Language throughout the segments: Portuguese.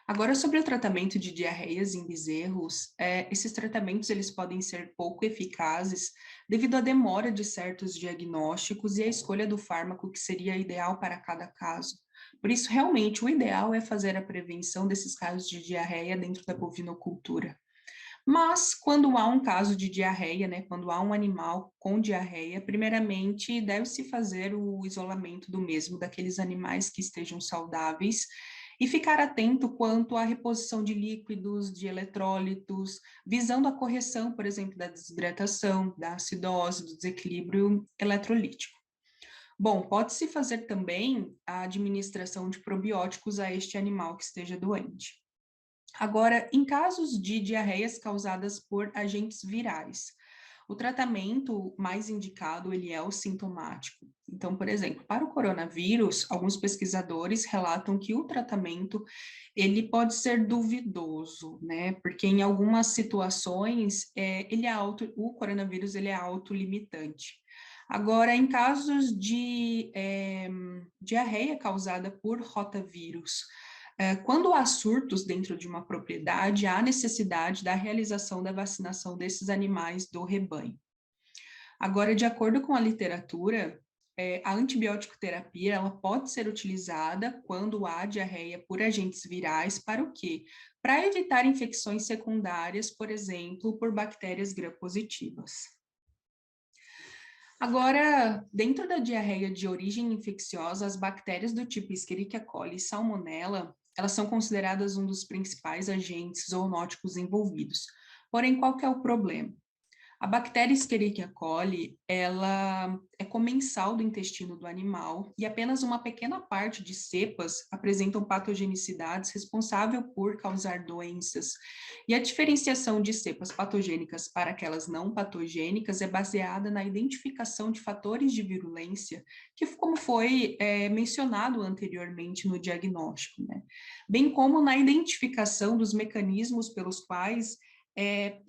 Agora, sobre o tratamento de diarreias em bezerros, esses tratamentos eles podem ser pouco eficazes devido à demora de certos diagnósticos e à escolha do fármaco que seria ideal para cada caso. Por isso, realmente, o ideal é fazer a prevenção desses casos de diarreia dentro da bovinocultura. Mas, quando há um caso de diarreia, né, quando há um animal com diarreia, primeiramente deve-se fazer o isolamento do mesmo, daqueles animais que estejam saudáveis, e ficar atento quanto à reposição de líquidos, de eletrólitos, visando a correção, por exemplo, da desidratação, da acidose, do desequilíbrio eletrolítico. Bom, pode-se fazer também a administração de probióticos a este animal que esteja doente. Agora, em casos de diarreias causadas por agentes virais, o tratamento mais indicado, ele é o sintomático. Então, por exemplo, para o coronavírus, alguns pesquisadores relatam que o tratamento, ele pode ser duvidoso, né? Porque em algumas situações, o coronavírus, ele é autolimitante. Agora, em casos de diarreia causada por rotavírus, quando há surtos dentro de uma propriedade, há necessidade da realização da vacinação desses animais do rebanho. Agora, de acordo com a literatura, a antibiótico terapia ela pode ser utilizada quando há diarreia por agentes virais para o quê? Para evitar infecções secundárias, por exemplo, por bactérias gram-positivas. Agora, dentro da diarreia de origem infecciosa, as bactérias do tipo Escherichia coli e Salmonella, elas são consideradas um dos principais agentes zoonóticos envolvidos. Porém, qual que é o problema? A bactéria Escherichia coli, ela é comensal do intestino do animal e apenas uma pequena parte de cepas apresentam patogenicidades responsável por causar doenças. E a diferenciação de cepas patogênicas para aquelas não patogênicas é baseada na identificação de fatores de virulência, que como foi mencionado anteriormente no diagnóstico, né? Bem como na identificação dos mecanismos pelos quais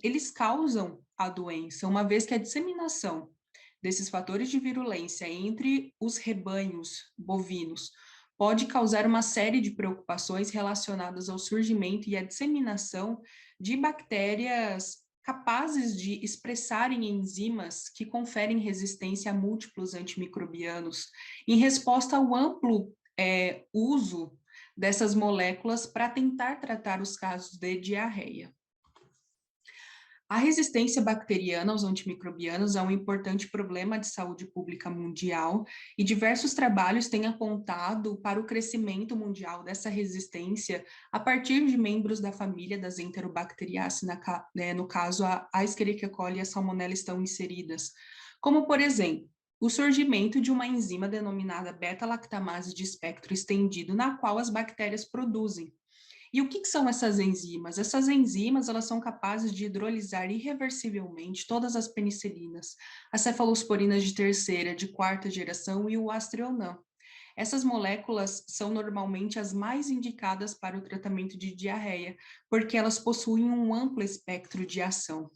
eles causam a doença, uma vez que a disseminação desses fatores de virulência entre os rebanhos bovinos pode causar uma série de preocupações relacionadas ao surgimento e à disseminação de bactérias capazes de expressarem enzimas que conferem resistência a múltiplos antimicrobianos, em resposta ao amplo uso dessas moléculas para tentar tratar os casos de diarreia. A resistência bacteriana aos antimicrobianos é um importante problema de saúde pública mundial e diversos trabalhos têm apontado para o crescimento mundial dessa resistência a partir de membros da família das Enterobacteriaceae, no caso a Escherichia coli e a Salmonella estão inseridas, como por exemplo, o surgimento de uma enzima denominada beta-lactamase de espectro estendido, na qual as bactérias produzem. E o que são essas enzimas? Essas enzimas, elas são capazes de hidrolisar irreversivelmente todas as penicilinas, as cefalosporinas de terceira, de quarta geração e o aztreonam. Essas moléculas são normalmente as mais indicadas para o tratamento de diarreia, porque elas possuem um amplo espectro de ação.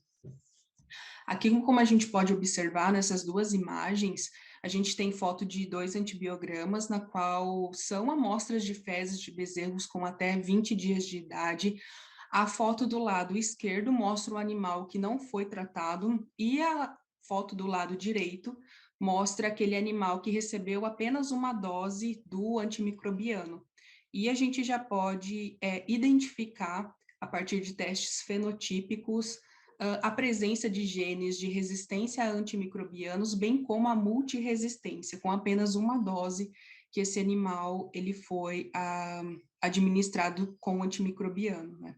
Aqui, como a gente pode observar nessas duas imagens, a gente tem foto de 2 antibiogramas, na qual são amostras de fezes de bezerros com até 20 dias de idade. A foto do lado esquerdo mostra o animal que não foi tratado e a foto do lado direito mostra aquele animal que recebeu apenas uma dose do antimicrobiano. E a gente já pode identificar, a partir de testes fenotípicos, a presença de genes de resistência a antimicrobianos, bem como a multiresistência, com apenas uma dose que esse animal ele foi administrado com antimicrobiano, né?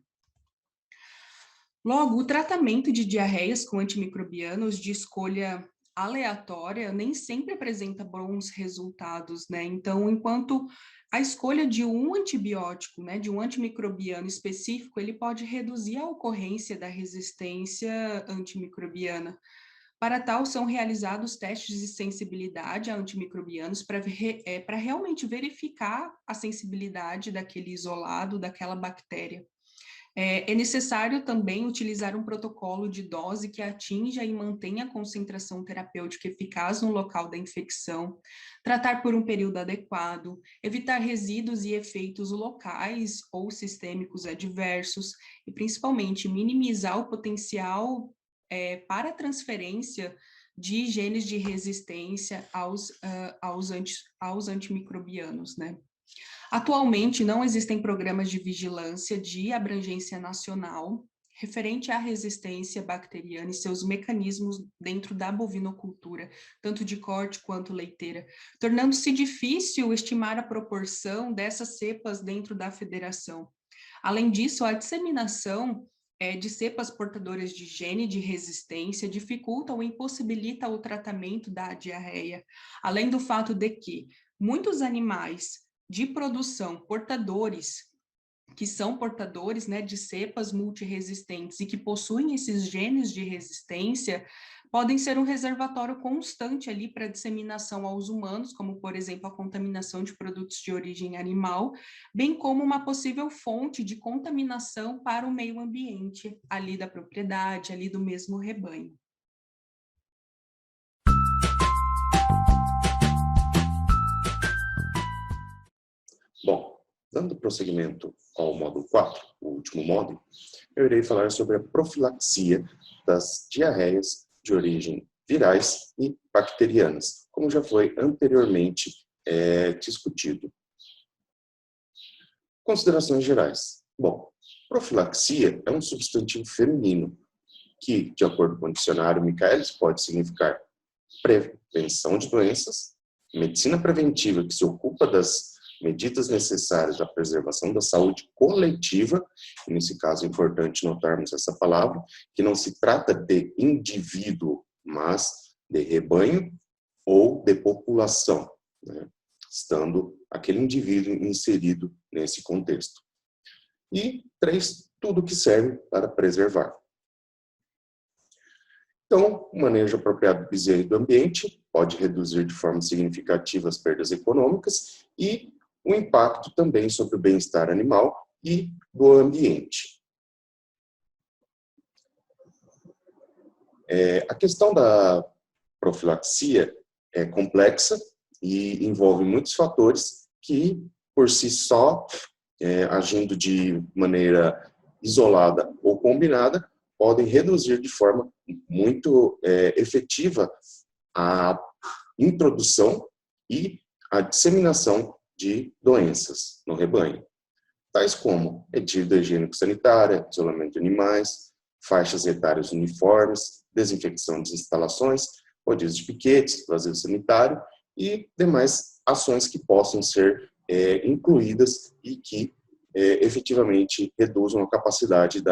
Logo, o tratamento de diarreias com antimicrobianos de escolha aleatória nem sempre apresenta bons resultados, né? Então, enquanto a escolha de um antibiótico, né, de um antimicrobiano específico, ele pode reduzir a ocorrência da resistência antimicrobiana. Para tal, são realizados testes de sensibilidade a antimicrobianos para realmente verificar a sensibilidade daquele isolado, daquela bactéria. É necessário também utilizar um protocolo de dose que atinja e mantenha a concentração terapêutica eficaz no local da infecção, tratar por um período adequado, evitar resíduos e efeitos locais ou sistêmicos adversos e, principalmente, minimizar o potencial para a transferência de genes de resistência aos antimicrobianos, né? Atualmente, não existem programas de vigilância de abrangência nacional referente à resistência bacteriana e seus mecanismos dentro da bovinocultura, tanto de corte quanto leiteira, tornando-se difícil estimar a proporção dessas cepas dentro da federação. Além disso, a disseminação de cepas portadoras de gene de resistência dificulta ou impossibilita o tratamento da diarreia, além do fato de que muitos animais de produção portadores, que são portadores, né, de cepas multiresistentes e que possuem esses genes de resistência, podem ser um reservatório constante ali para disseminação aos humanos, como, por exemplo, a contaminação de produtos de origem animal, bem como uma possível fonte de contaminação para o meio ambiente ali da propriedade, ali do mesmo rebanho. Bom, dando prosseguimento ao módulo 4, o último módulo, eu irei falar sobre a profilaxia das diarreias de origem virais e bacterianas, como já foi anteriormente discutido. Considerações gerais. Bom, profilaxia é um substantivo feminino que, de acordo com o dicionário Michaelis, pode significar prevenção de doenças, medicina preventiva que se ocupa das medidas necessárias à preservação da saúde coletiva, e nesse caso é importante notarmos essa palavra, que não se trata de indivíduo, mas de rebanho ou de população, né? Estando aquele indivíduo inserido nesse contexto. E 3, tudo que serve para preservar. Então, o manejo apropriado do bezerro e do ambiente pode reduzir de forma significativa as perdas econômicas e o impacto também sobre o bem-estar animal e do ambiente. A questão da profilaxia é complexa e envolve muitos fatores que, por si só, agindo de maneira isolada ou combinada, podem reduzir de forma muito efetiva a introdução e a disseminação de doenças no rebanho, tais como medida higiênico-sanitária, isolamento de animais, faixas etárias uniformes, desinfecção das instalações, rodízio de piquetes, vazio sanitário e demais ações que possam ser incluídas e que efetivamente reduzam a capacidade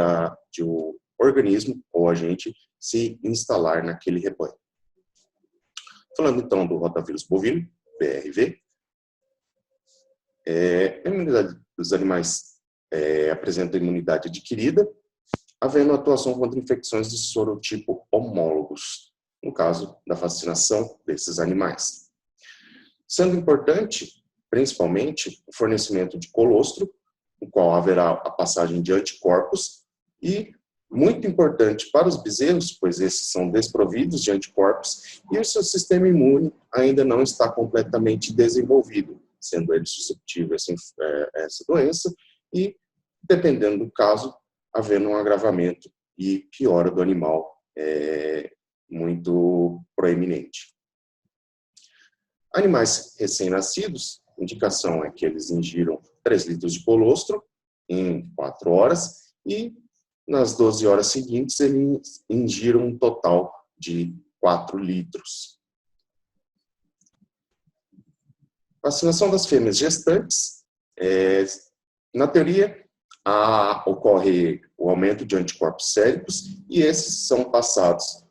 de um organismo ou agente se instalar naquele rebanho. Falando então do rotavírus bovino, BRV, a imunidade dos animais apresenta imunidade adquirida, havendo atuação contra infecções de sorotipo homólogos, no caso da vacinação desses animais. Sendo importante, principalmente, o fornecimento de colostro, no qual haverá a passagem de anticorpos, e muito importante para os bezerros, pois esses são desprovidos de anticorpos, e o seu sistema imune ainda não está completamente desenvolvido, sendo ele suscetível a essa doença, e, dependendo do caso, havendo um agravamento e piora do animal muito proeminente. Animais recém-nascidos, a indicação é que eles ingiram 3 litros de colostro em 4 horas e nas 12 horas seguintes eles ingiram um total de 4 litros. Vacinação das fêmeas gestantes, na teoria, ocorre o aumento de anticorpos séricos e esses são passados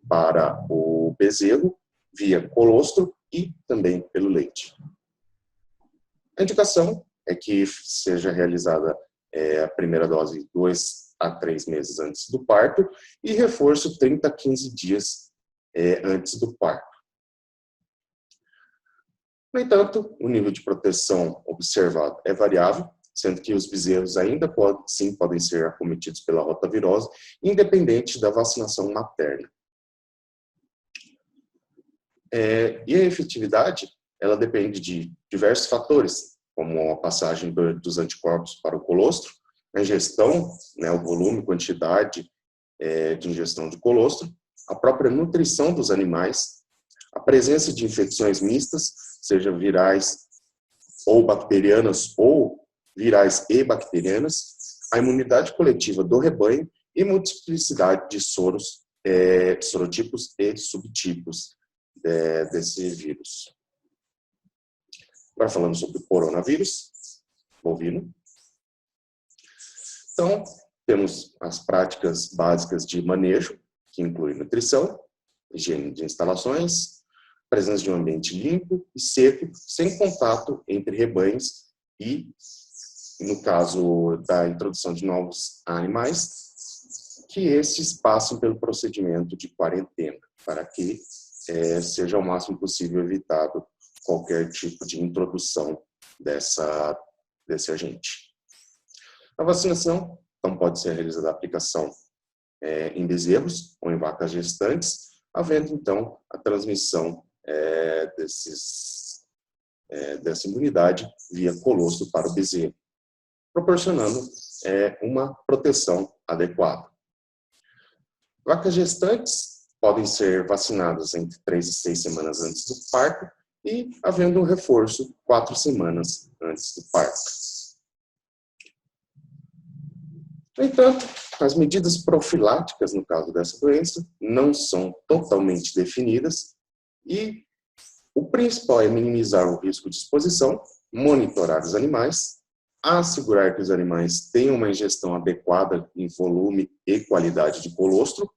para o bezerro via colostro e também pelo leite. A indicação é que seja realizada a primeira dose 2 a 3 meses antes do parto e reforço 30 a 15 dias antes do parto. No entanto, o nível de proteção observado é variável, sendo que os bezerros ainda podem ser acometidos pela rotavirose, independente da vacinação materna. E a efetividade, ela depende de diversos fatores, como a passagem dos anticorpos para o colostro, a ingestão, né, o volume, quantidade de ingestão de colostro, a própria nutrição dos animais, a presença de infecções mistas, seja virais ou bacterianas ou virais e bacterianas, a imunidade coletiva do rebanho e multiplicidade de sorotipos e subtipos desse vírus. Agora falando sobre o coronavírus bovino. Então, temos as práticas básicas de manejo, que incluem nutrição, higiene de instalações, presença de um ambiente limpo e seco, sem contato entre rebanhos e, no caso da introdução de novos animais, que esses passem pelo procedimento de quarentena, para que seja ao máximo possível evitado qualquer tipo de introdução desse agente. A vacinação, então, pode ser realizada a aplicação em bezerros ou em vacas gestantes, havendo, então, a transmissão dessa imunidade via colostro para o bezerro, proporcionando uma proteção adequada. Vacas gestantes podem ser vacinadas entre 3 e 6 semanas antes do parto e havendo um reforço 4 semanas antes do parto. No entanto, as medidas profiláticas no caso dessa doença não são totalmente definidas e o principal é minimizar o risco de exposição, monitorar os animais, assegurar que os animais tenham uma ingestão adequada em volume e qualidade de colostro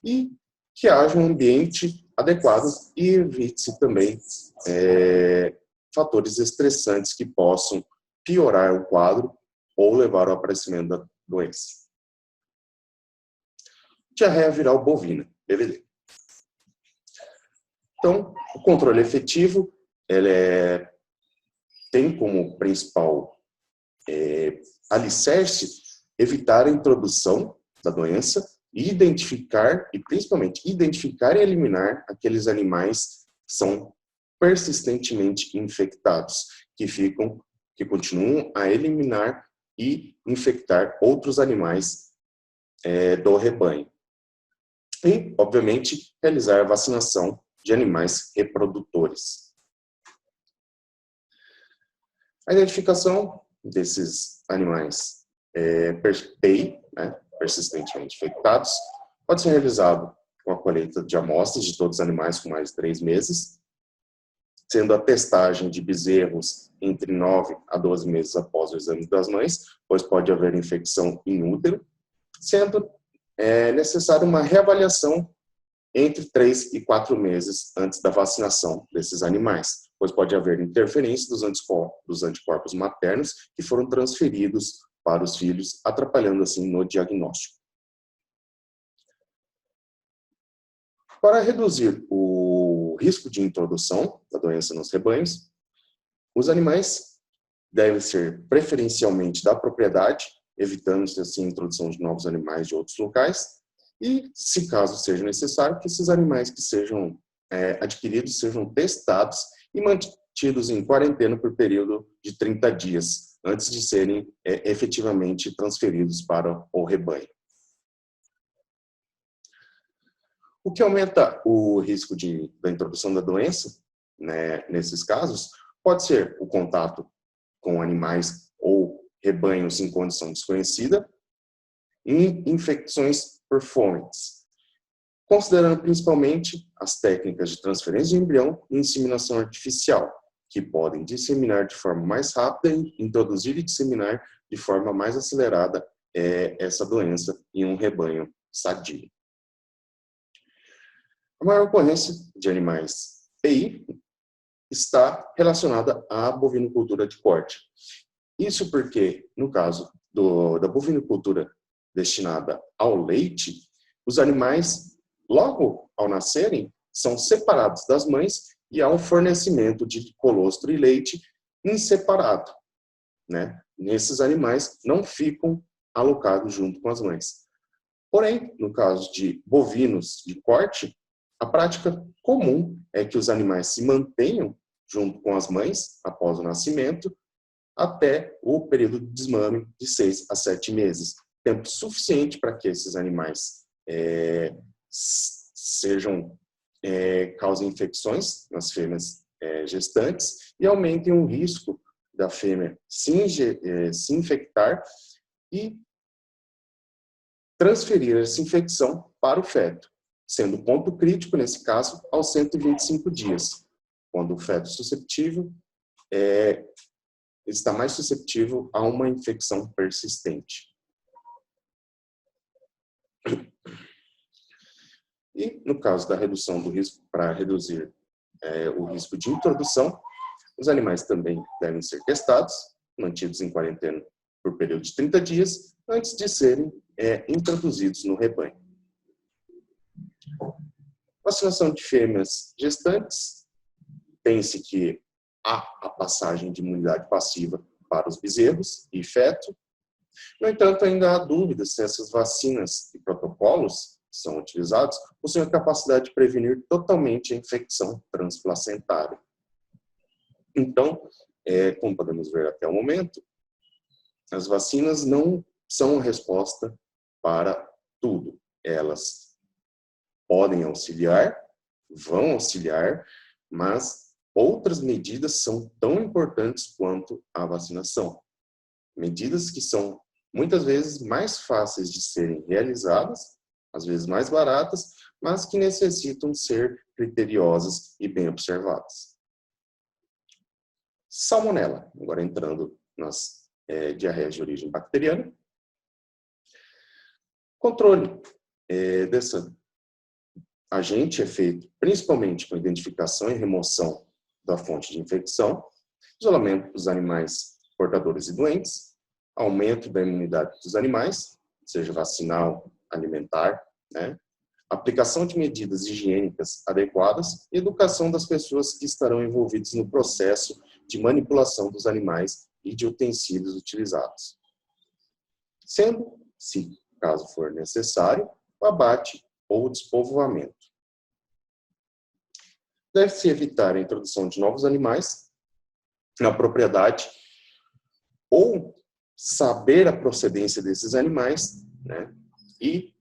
e que haja um ambiente adequado e evite-se também fatores estressantes que possam piorar o quadro ou levar ao aparecimento da doença. Diarreia viral bovina, DVD. Então, o controle efetivo, tem como principal alicerce evitar a introdução da doença e identificar, e principalmente identificar e eliminar aqueles animais que são persistentemente infectados, que continuam a eliminar e infectar outros animais do rebanho. E, obviamente, realizar a vacinação de animais reprodutores. A identificação desses animais PI, persistentemente infectados, pode ser realizado com a colheita de amostras de todos os animais com mais de 3 meses, sendo a testagem de bezerros entre 9 a 12 meses após o exame das mães, pois pode haver infecção em útero, sendo necessária uma reavaliação entre 3 e 4 meses antes da vacinação desses animais, pois pode haver interferência dos anticorpos maternos que foram transferidos para os filhos, atrapalhando assim no diagnóstico. Para reduzir o risco de introdução da doença nos rebanhos, os animais devem ser preferencialmente da propriedade, evitando-se assim a introdução de novos animais de outros locais, e, se caso seja necessário, que esses animais que sejam adquiridos sejam testados e mantidos em quarentena por período de 30 dias, antes de serem efetivamente transferidos para o rebanho. O que aumenta o risco da introdução da doença, né, nesses casos, pode ser o contato com animais ou rebanhos em condição desconhecida e infecções por fomites, considerando principalmente as técnicas de transferência de embrião e inseminação artificial, que podem disseminar de forma mais rápida e introduzir e disseminar de forma mais acelerada essa doença em um rebanho sadio. A maior ocorrência de animais PI está relacionada à bovinocultura de corte. Isso porque, no caso da bovinocultura destinada ao leite, os animais, logo ao nascerem, são separados das mães e há um fornecimento de colostro e leite em separado, né? nesses animais não ficam alocados junto com as mães. Porém, no caso de bovinos de corte, a prática comum é que os animais se mantenham junto com as mães após o nascimento até o período de desmame de 6 a 7 meses. Tempo suficiente para que esses animais causem infecções nas fêmeas gestantes e aumentem o risco da fêmea se infectar e transferir essa infecção para o feto, sendo o ponto crítico, nesse caso, aos 125 dias, quando o feto susceptível está mais susceptível a uma infecção persistente. E, no caso da redução do risco, para reduzir o risco de introdução, os animais também devem ser testados, mantidos em quarentena por período de 30 dias, antes de serem introduzidos no rebanho. Vacinação de fêmeas gestantes, tem-se que há a passagem de imunidade passiva para os bezerros e feto. No entanto, ainda há dúvidas se essas vacinas e protocolos que são utilizados possuem a capacidade de prevenir totalmente a infecção transplacentária. Então, como podemos ver até o momento, as vacinas não são a resposta para tudo. Elas podem auxiliar, vão auxiliar, mas outras medidas são tão importantes quanto a vacinação. Medidas que são muitas vezes mais fáceis de serem realizadas, às vezes mais baratas, mas que necessitam ser criteriosas e bem observadas. Salmonela, agora entrando nas diarreias de origem bacteriana. Controle dessa agente é feito principalmente com identificação e remoção da fonte de infecção, isolamento dos animais portadores e doentes, aumento da imunidade dos animais, seja vacinal, alimentar, aplicação de medidas higiênicas adequadas e educação das pessoas que estarão envolvidas no processo de manipulação dos animais e de utensílios utilizados. Sendo, se caso for necessário, o abate ou o despovoamento. Deve-se evitar a introdução de novos animais na propriedade ou saber a procedência desses animais, e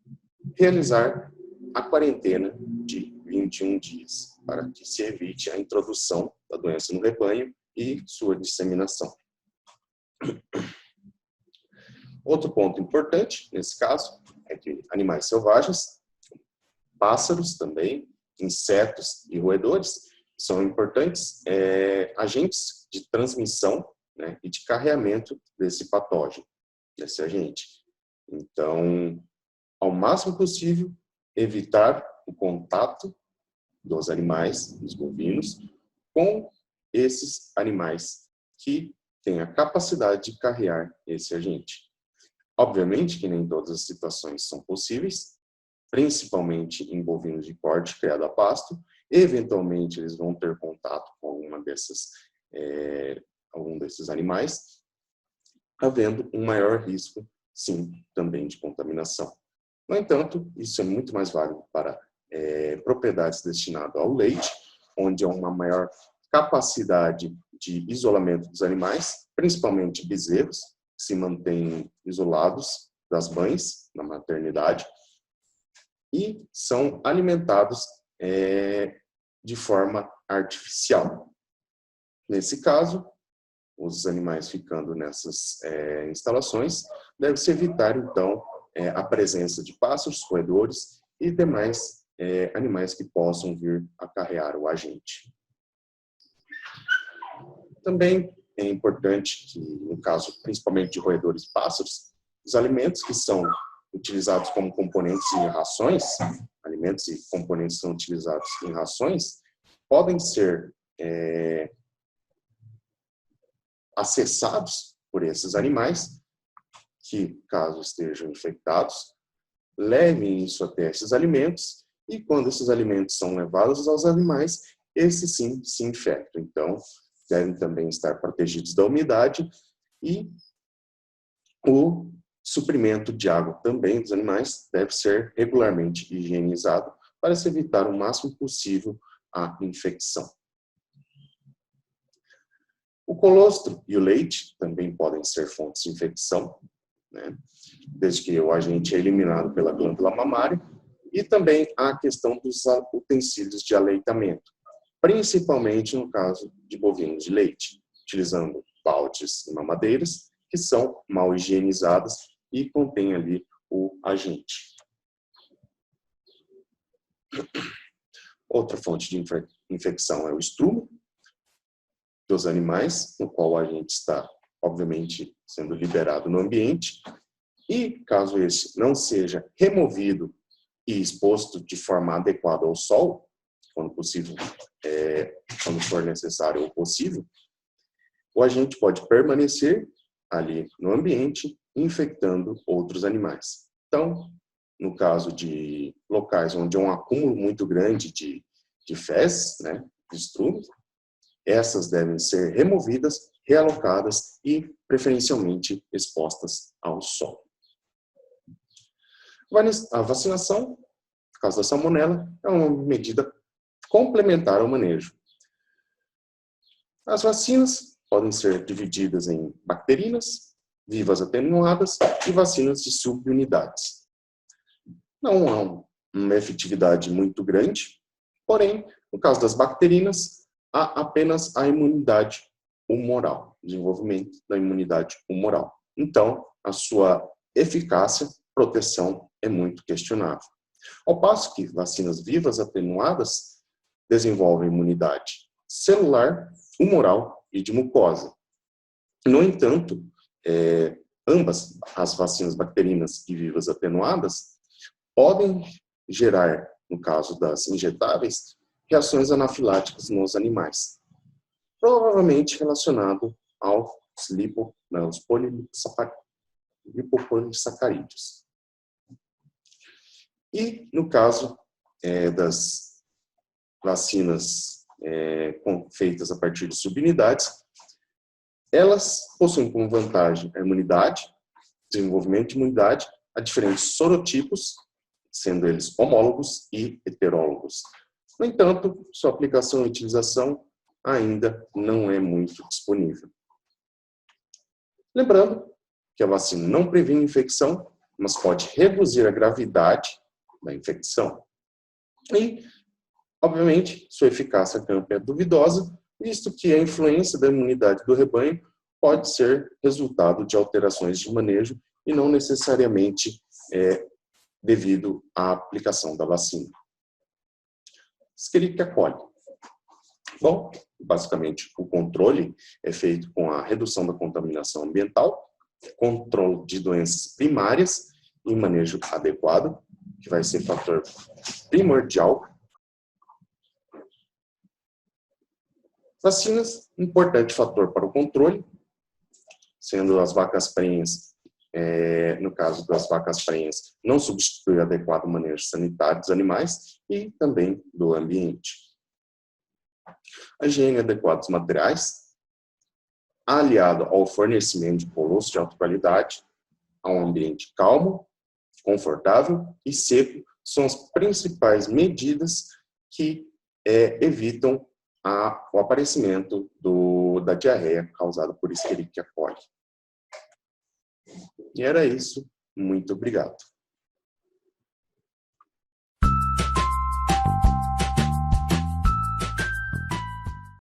realizar a quarentena de 21 dias, para que se evite a introdução da doença no rebanho e sua disseminação. Outro ponto importante, nesse caso, é que animais selvagens, pássaros também, insetos e roedores, são importantes agentes de transmissão e de carreamento desse patógeno, desse agente. Então, ao máximo possível, evitar o contato dos animais, dos bovinos, com esses animais que têm a capacidade de carrear esse agente. Obviamente que nem todas as situações são possíveis, principalmente em bovinos de corte criado a pasto. Eventualmente, eles vão ter contato com algum desses animais, havendo um maior risco, sim, também de contaminação. No entanto, isso é muito mais válido para propriedades destinadas ao leite, onde há uma maior capacidade de isolamento dos animais, principalmente bezerros, que se mantêm isolados das mães na maternidade e são alimentados de forma artificial. Nesse caso, os animais ficando nessas instalações, deve-se evitar, então, a presença de pássaros, roedores e demais animais que possam vir acarrear o agente. Também é importante que, no caso principalmente de roedores e pássaros, os alimentos que são utilizados como componentes em rações, alimentos e componentes que são utilizados em rações, podem ser acessados por esses animais, que, caso estejam infectados, levem isso até esses alimentos, e quando esses alimentos são levados aos animais, esses sim se infectam. Então, devem também estar protegidos da umidade e O suprimento de água também dos animais deve ser regularmente higienizado para se evitar o máximo possível a infecção. O colostro e o leite também podem ser fontes de infecção, né, desde que o agente é eliminado pela glândula mamária, e também a questão dos utensílios de aleitamento, principalmente no caso de bovinos de leite, utilizando baldes e mamadeiras que são mal higienizadas e contêm ali o agente. Outra fonte de infecção é o estrume dos animais, no qual o agente está, obviamente, sendo liberado no ambiente, e caso esse não seja removido e exposto de forma adequada ao sol, quando possível, quando for necessário ou possível, o agente pode permanecer ali no ambiente, infectando outros animais. Então, no caso de locais onde há um acúmulo muito grande de fezes, né, de estrume, essas devem ser removidas, realocadas e, preferencialmente, expostas ao sol. A vacinação, no caso da salmonela, é uma medida complementar ao manejo. As vacinas podem ser divididas em bacterinas, vivas atenuadas e vacinas de subunidades. Não há uma efetividade muito grande, porém, no caso das bacterinas, há apenas a imunidade humoral, desenvolvimento da imunidade humoral. Então, a sua eficácia, proteção é muito questionável. Ao passo que vacinas vivas atenuadas desenvolvem imunidade celular, humoral e de mucosa. No entanto, ambas as vacinas bacterinas e vivas atenuadas podem gerar, no caso das injetáveis, reações anafiláticas nos animais, provavelmente relacionado aos lipopolissacarídeos. E, no caso das vacinas feitas a partir de subunidades, elas possuem como vantagem a imunidade, desenvolvimento de imunidade a diferentes sorotipos, sendo eles homólogos e heterólogos. No entanto, sua aplicação e utilização ainda não é muito disponível. Lembrando que a vacina não previne infecção, mas pode reduzir a gravidade da infecção. E, obviamente, sua eficácia a campo é duvidosa, visto que a influência da imunidade do rebanho pode ser resultado de alterações de manejo e não necessariamente devido à aplicação da vacina. Escherichia coli. Bom, basicamente, o controle é feito com a redução da contaminação ambiental, controle de doenças primárias e manejo adequado, que vai ser fator primordial. Vacinas, importante fator para o controle, sendo as vacas prenhas, no caso das vacas prenhas, não substitui o adequado manejo sanitário dos animais e também do ambiente. A higiene adequada dos materiais, aliado ao fornecimento de colostro de alta qualidade, a um ambiente calmo, confortável e seco, são as principais medidas que evitam o aparecimento da diarreia causada por Escherichia coli. E era isso. Muito obrigado.